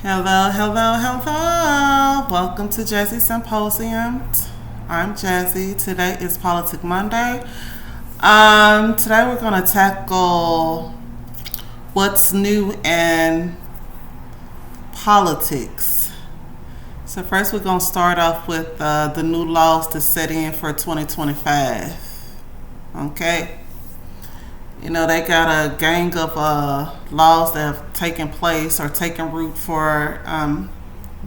Hello, hello, hello. Welcome to Jazzy Symposium. I'm Jazzy. Today is Politic Monday. Today we're going to tackle what's new in politics. So first we're going to start off with the new laws to set in for 2025. Okay? They got a gang of laws that have taken place or taken root for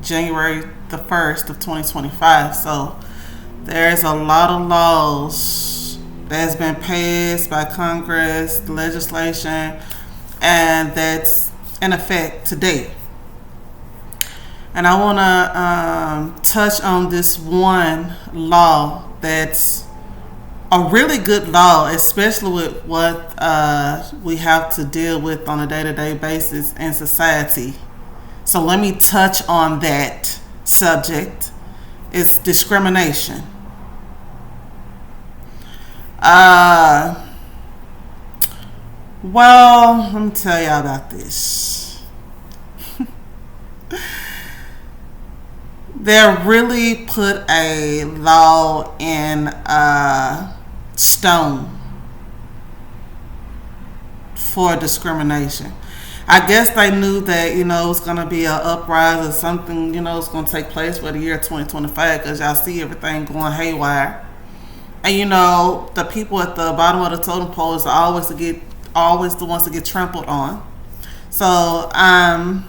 January the 1st of 2025. So there's a lot of laws that has been passed by Congress, the legislation, and that's in effect today. And I want to touch on this one law that's a really good law, especially with what we have to deal with on a day-to-day basis in society. So let me touch on that subject. It's discrimination. Well, let me tell y'all about this. They really put a law in stone for discrimination. I guess they knew that, it was going to be an uprising or something, it's going to take place for the year 2025 because y'all see everything going haywire. And, the people at the bottom of the totem pole is always the ones to get trampled on. So, I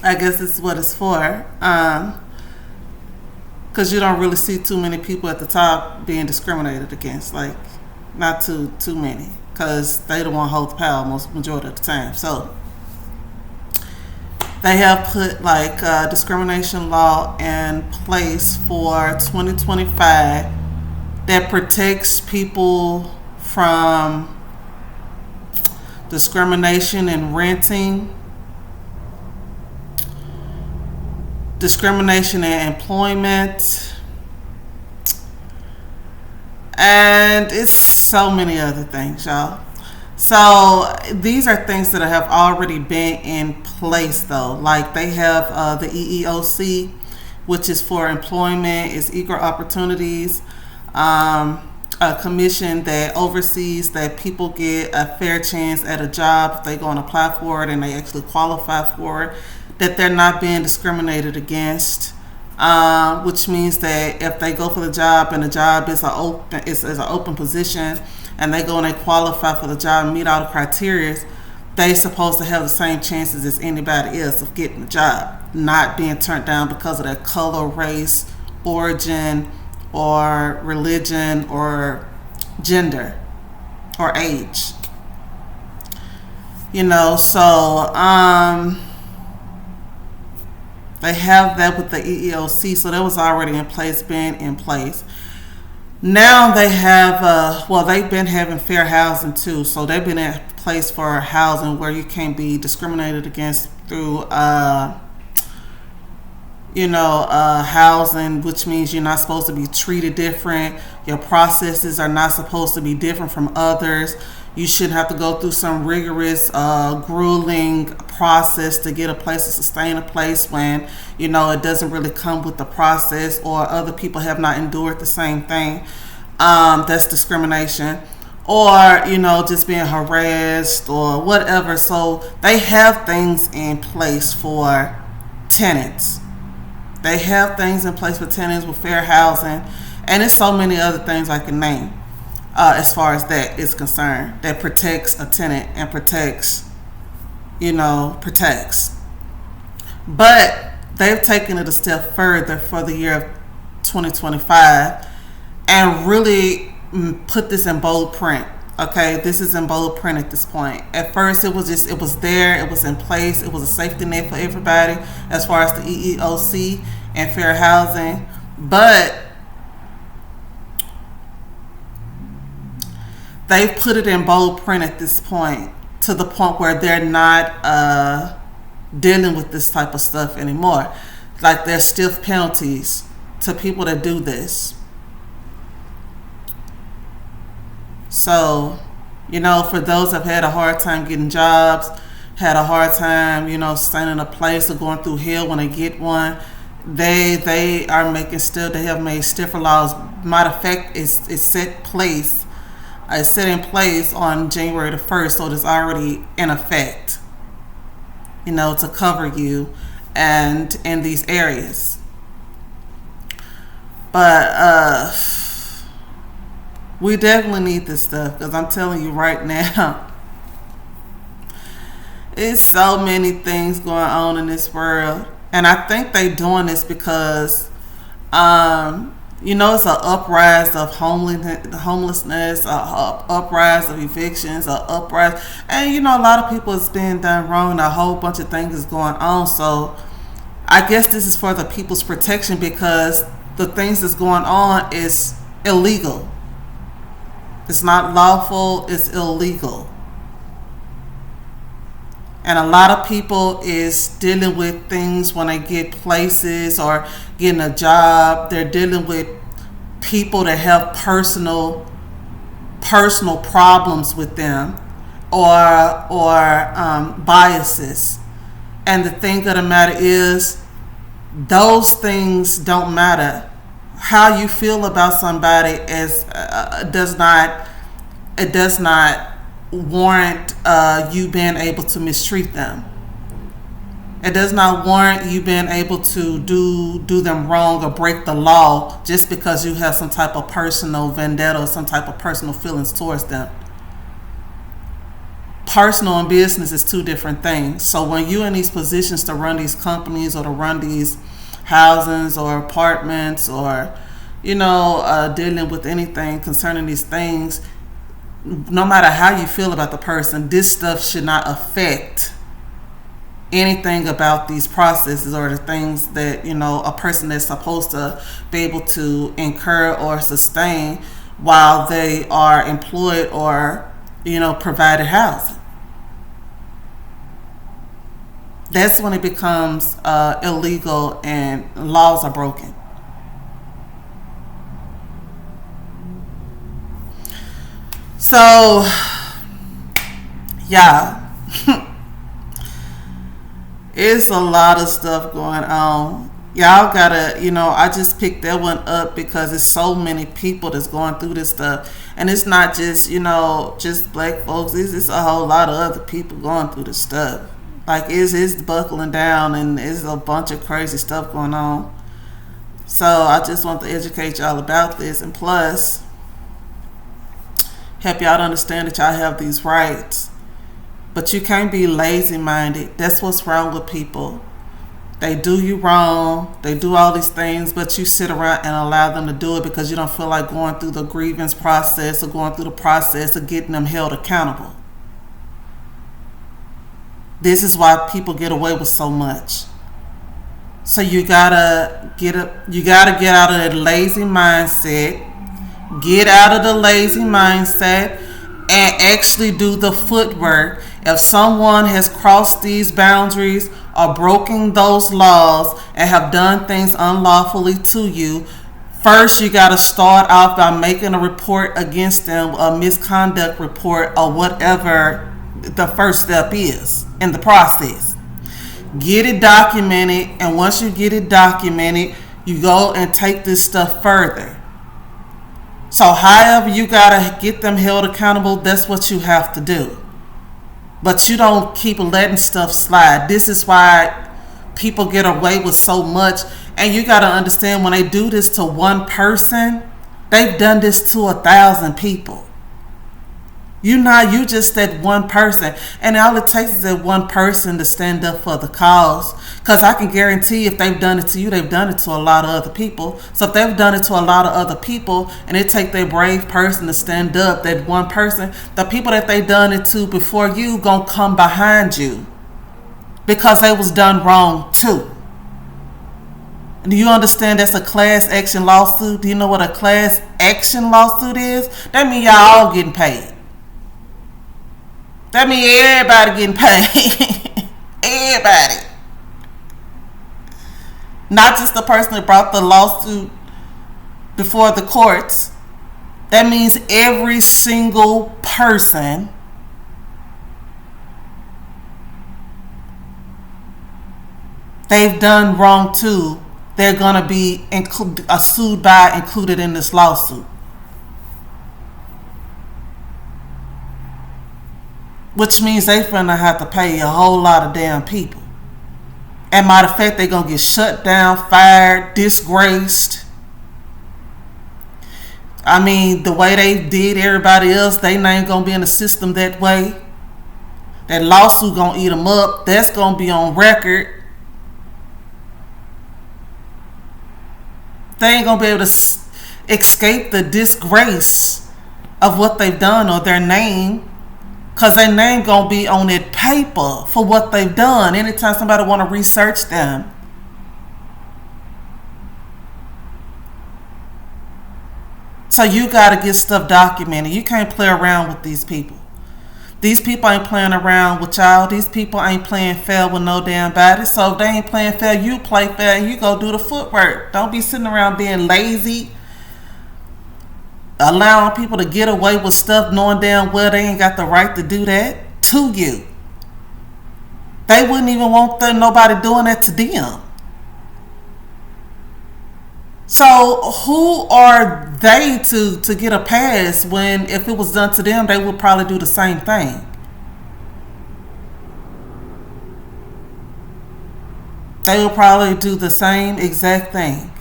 guess this is what it's for. Because you don't really see too many people at the top being discriminated against. Like, not too many. Because they the one hold the power majority of the time. So, they have put, discrimination law in place for 2025 that protects people from discrimination in renting, discrimination in employment, and it's so many other things, y'all. So these are things that have already been in place, though. Like they have the EEOC, which is for employment, is equal opportunities, a commission that oversees that people get a fair chance at a job if they go and apply for it and they actually qualify for it, that they're not being discriminated against, which means that if they go for the job and the job is an open position and they go and they qualify for the job and meet all the criteria, they're supposed to have the same chances as anybody else of getting the job, not being turned down because of their color, race, origin, or religion, or gender, or age. So they have that with the EEOC, so that was already in place, been in place. Now they have, they've been having fair housing too, so they've been in place for housing where you can't be discriminated against through, housing, which means you're not supposed to be treated different. Your processes are not supposed to be different from others. You shouldn't have to go through some rigorous, grueling process to get a place, to sustain a place when, it doesn't really come with the process or other people have not endured the same thing. That's discrimination. Or, just being harassed or whatever. So they have things in place for tenants. They have things in place for tenants with fair housing. And there's so many other things I can name. As far as that is concerned, that protects a tenant and protects. But they've taken it a step further for the year of 2025 and really put this in bold print. Okay, this is in bold print at this point. At first, it was there, it was in place, it was a safety net for everybody as far as the EEOC and fair housing. But they've put it in bold print at this point, to the point where they're not dealing with this type of stuff anymore. Like there's stiff penalties to people that do this. So, for those that have had a hard time getting jobs, had a hard time, staying in a place or going through hell when they get one. They are making still. They have made stiffer laws. Matter of fact, it's set in place on January the 1st, so it's already in effect. To cover you and in these areas. But we definitely need this stuff, because I'm telling you right now, it's so many things going on in this world. And I think they doing this because, it's an uprise of homelessness, uprise of evictions, uprise. And, a lot of people is being done wrong, and a whole bunch of things is going on. So I guess this is for the people's protection, because the things that's going on is illegal. It's not lawful, it's illegal. And a lot of people is dealing with things when they get places or getting a job. They're dealing with people that have personal problems with them, or biases. And the thing of the matter is, those things don't matter. How you feel about somebody does not warrant you being able to mistreat them. It does not warrant you being able to do them wrong or break the law just because you have some type of personal vendetta or some type of personal feelings towards them. Personal and business is two different things. So when you're in these positions to run these companies or to run these housings or apartments, or dealing with anything concerning these things, no matter how you feel about the person, this stuff should not affect anything about these processes or the things that a person is supposed to be able to incur or sustain while they are employed or provided housing. That's when it becomes illegal and laws are broken. So, yeah, it's a lot of stuff going on. Y'all gotta, I just picked that one up because there's so many people that's going through this stuff. And it's not just, just black folks. It's a whole lot of other people going through this stuff. Like, it's buckling down, and there's a bunch of crazy stuff going on. So I just want to educate y'all about this, and plus help y'all to understand that y'all have these rights. But you can't be lazy-minded. That's what's wrong with people. They do you wrong. They do all these things, but you sit around and allow them to do it because you don't feel like going through the grievance process or going through the process of getting them held accountable. This is why people get away with so much. So you gotta get out of that lazy mindset. Get out of the lazy mindset and actually do the footwork. If someone has crossed these boundaries or broken those laws and have done things unlawfully to you, first you got to start off by making a report against them, a misconduct report, or whatever the first step is in the process. Get it documented, and once you get it documented, you go and take this stuff further. So however you gotta get them held accountable, that's what you have to do. But you don't keep letting stuff slide. This is why people get away with so much. And you gotta understand, when they do this to one person, they've done this to 1,000 people. You just that one person. And all it takes is that one person to stand up for the cause. Because I can guarantee if they've done it to you, they've done it to a lot of other people. So if they've done it to a lot of other people, and it take that brave person to stand up, that one person, the people that they done it to before you gonna come behind you. Because they was done wrong too. Do you understand that's a class action lawsuit? Do you know what a class action lawsuit is? That means y'all all getting paid. That means everybody getting paid. Everybody. Not just the person that brought the lawsuit before the courts. That means every single person they've done wrong too, they're going to be sued by, included in this lawsuit. Which means they're going to have to pay a whole lot of damn people. And matter of fact, they're going to get shut down, fired, disgraced. I mean, the way they did everybody else, they ain't going to be in the system that way. That lawsuit going to eat them up. That's going to be on record. They ain't going to be able to escape the disgrace of what they've done or their name. Because their name going to be on that paper for what they've done anytime somebody want to research them. So you got to get stuff documented. You can't play around with these people. These people ain't playing around with y'all. These people ain't playing fair with no damn body. So if they ain't playing fair, you play fair and you go do the footwork. Don't be sitting around being lazy, allowing people to get away with stuff knowing damn well they ain't got the right to do that to you. They wouldn't even want nobody doing that to them. So who are they to get a pass when if it was done to them, they would probably do the same thing? They would probably do the same exact thing.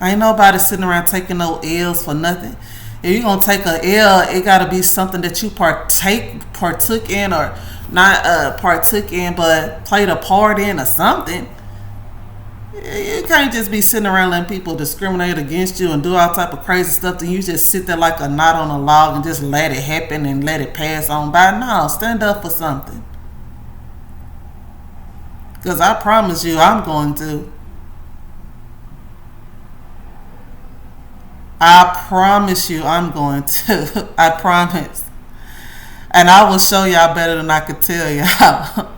Ain't nobody sitting around taking no L's for nothing. If you're going to take a L, it got to be something that you partook in, or not partook in, but played a part in or something. You can't just be sitting around letting people discriminate against you and do all type of crazy stuff, and you just sit there like a knot on a log and just let it happen and let it pass on by. No, stand up for something. Because I promise you, I'm going to. I promise you I'm going to. I promise. And I will show y'all better than I could tell y'all.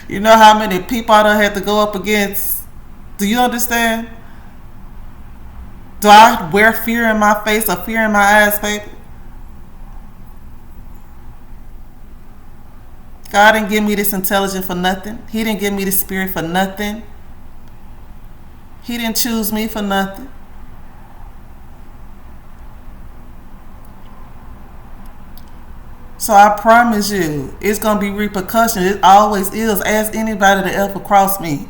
You know how many people I done had to go up against? Do you understand? Do I wear fear in my face or fear in my eyes, baby? God didn't give me this intelligence for nothing. He didn't give me this spirit for nothing. He didn't choose me for nothing. So I promise you, it's going to be repercussions. It always is. Ask anybody that ever crossed me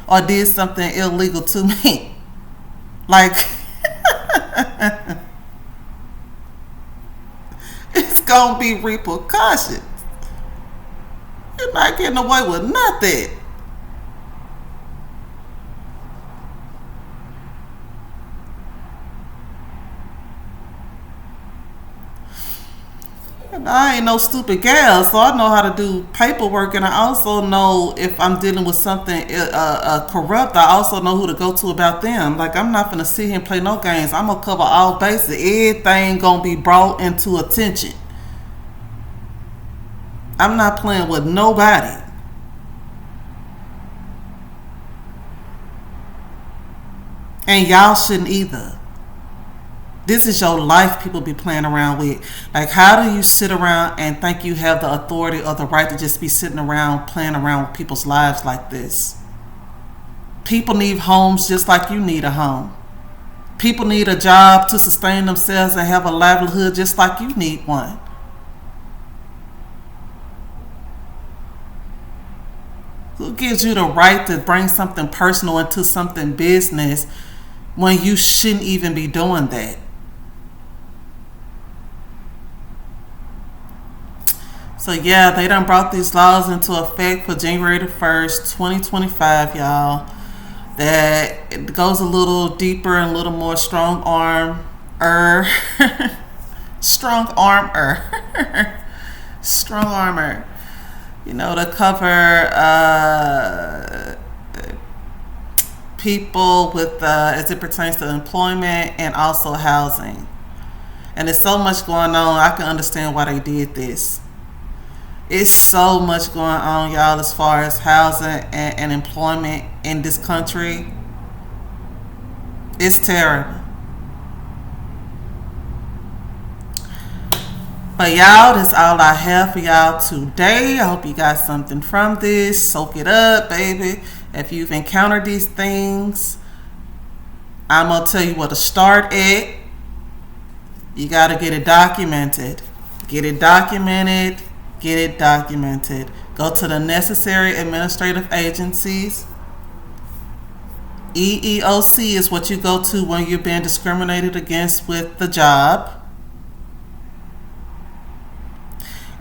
or did something illegal to me. Like, it's going to be repercussions. You're not getting away with nothing. I ain't no stupid gal, so I know how to do paperwork, and I also know if I'm dealing with something corrupt, I also know who to go to about them. Like, I'm not gonna sit here and play no games. I'm gonna cover all bases. Everything gonna be brought into attention. I'm not playing with nobody. And y'all shouldn't either. This is your life people be playing around with. Like, how do you sit around and think you have the authority or the right to just be sitting around playing around with people's lives like this? People need homes just like you need a home. People need a job to sustain themselves and have a livelihood just like you need one. Who gives you the right to bring something personal into something business when you shouldn't even be doing that? So yeah, they done brought these laws into effect for January the 1st, 2025, y'all. That it goes a little deeper and a little more strong arm. Strong armor. You know, to cover people with as it pertains to employment and also housing. And there's so much going on. I can understand why they did this. It's so much going on, y'all, as far as housing and employment in this country. It's terrible. But y'all, that's all I have for y'all today. I hope you got something from this. Soak it up, baby. If you've encountered these things, I'm going to tell you where to start at. You got to get it documented. Get it documented. Get it documented. Go to the necessary administrative agencies. EEOC is what you go to when you're being discriminated against with the job.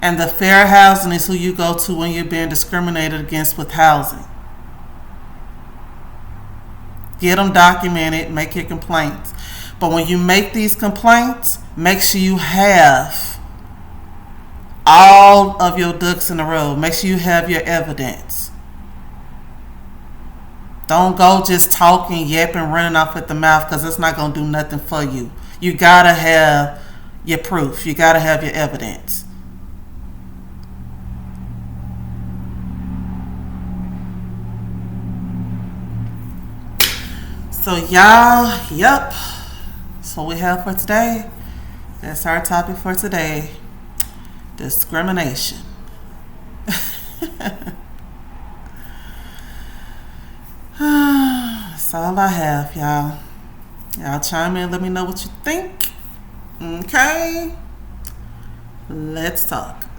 And the Fair Housing is who you go to when you're being discriminated against with housing. Get them documented, make your complaints. But when you make these complaints, make sure you have all of your ducks in a row. Make sure you have your evidence. Don't go just talking, yapping, running off at the mouth, because it's not going to do nothing for you. You got to have your proof. You got to have your evidence. So y'all, yep. So we have for today. That's our topic for today. Discrimination. That's all I have, y'all. Y'all chime in, let me know what you think. Okay? Let's talk.